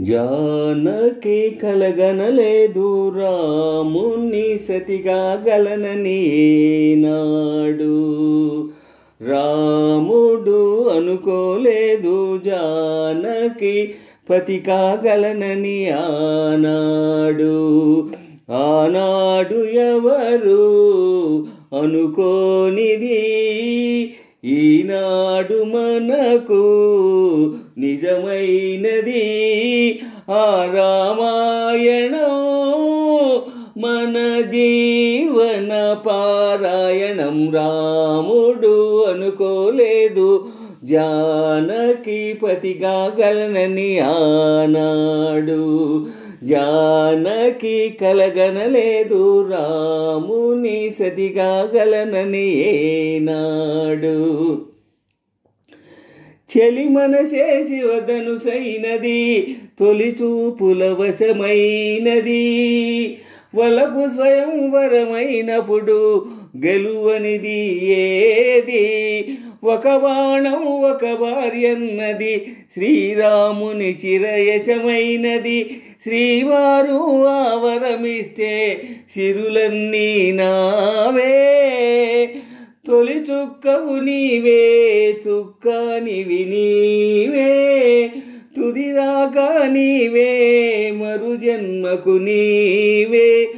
జానకి కలగనలేదు రాముని సతిగా గలనని నాడు. రాముడు అనుకోలేదు జానకి పతి కాగలనని ఆనాడు. ఆనాడు ఎవరు అనుకోనిది ఈనాడు మనకు నిజమైనది. ఆ రామాయణం మన జీవన పారాయణం. రాముడు అనుకోలేదు జానకి పతిగా గలనని ఆనాడు. జానకి కలగనలేదు రాముని సతిగా గలనని ఏనాడు. చెలి మనసే శివధనుసైనది తొలి చూపుల వశమైనది. వలపు స్వయంవరమైనప్పుడు గెలువనిది ఏది. ఒక బాణం ఒక భార్యన్నది శ్రీరాముని చిరయశమైనది. శ్రీవారు ఆవరమిస్తే సిరులన్నీ నావే. తొలి చుక్కవు నీవే చుక్కానివి నీవే. తుదిదాకా నీవే మరు జన్మకు నీవే.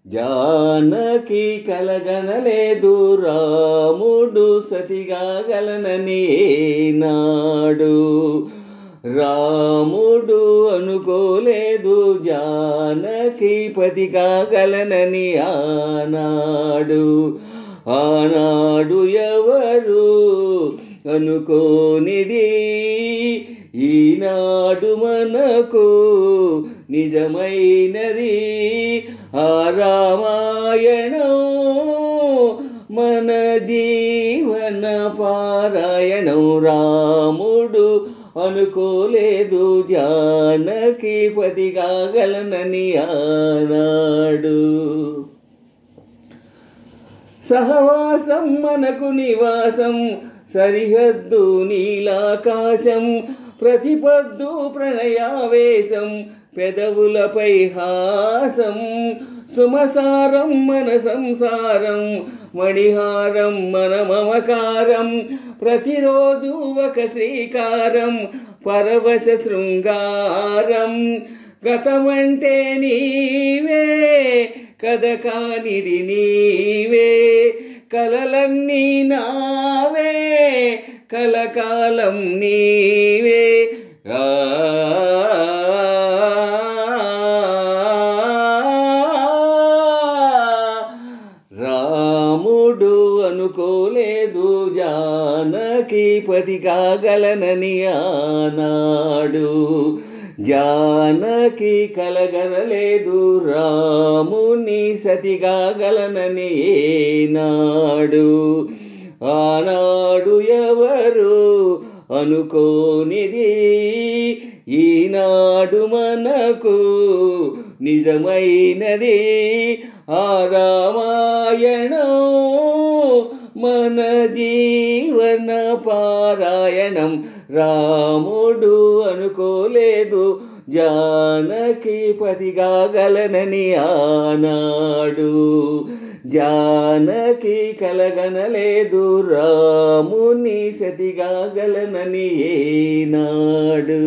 జానకి కలగనలేదు రాముడు సతిగా గలనని నాడు. రాముడు అనుకోలేదు జానకి పతిగా గలనని ఆనాడు. ఆనాడు ఎవరు అనుకోనిది ఈనాడు మనకు నిజమైనది. ఆ రామాయణం మన జీవన పారాయణం. రాముడు అనుకోలేదు జానకి పతిగా గలనని ఆనాడు. సహవాసం మనకు నివాసం సరిహద్దు నీలాకాశం. ప్రతిపద్దు ప్రణయావేశం పెదవులపై హాసం. సుమసారం మన సంసారం మణిహారం మన మమకారం. ప్రతిరోజు ఒక శ్రీకారం పరవశ శృంగారం. గతమంటే నీవే కథ కానిది నీవే. కలలన్నీ నావే కలకాలం నీవే. రాముడు అనుకోలేదు జానకి పతిగా గలనని ఆనాడు. జానకి కలగనలేదు రాముని సతిగా గలనని ఏనాడు. ఆనాడు ఎవరు అనుకోనిది ఈనాడు మనకు నిజమైనది. ఆ రామాయణం మన జీవన పారాయణం. రాముడు అనుకోలేదు జానకి పతిగా గలనని ఆనాడు. జానకి కలగనలేదు రాముని సతిగా గలనని ఏనాడు.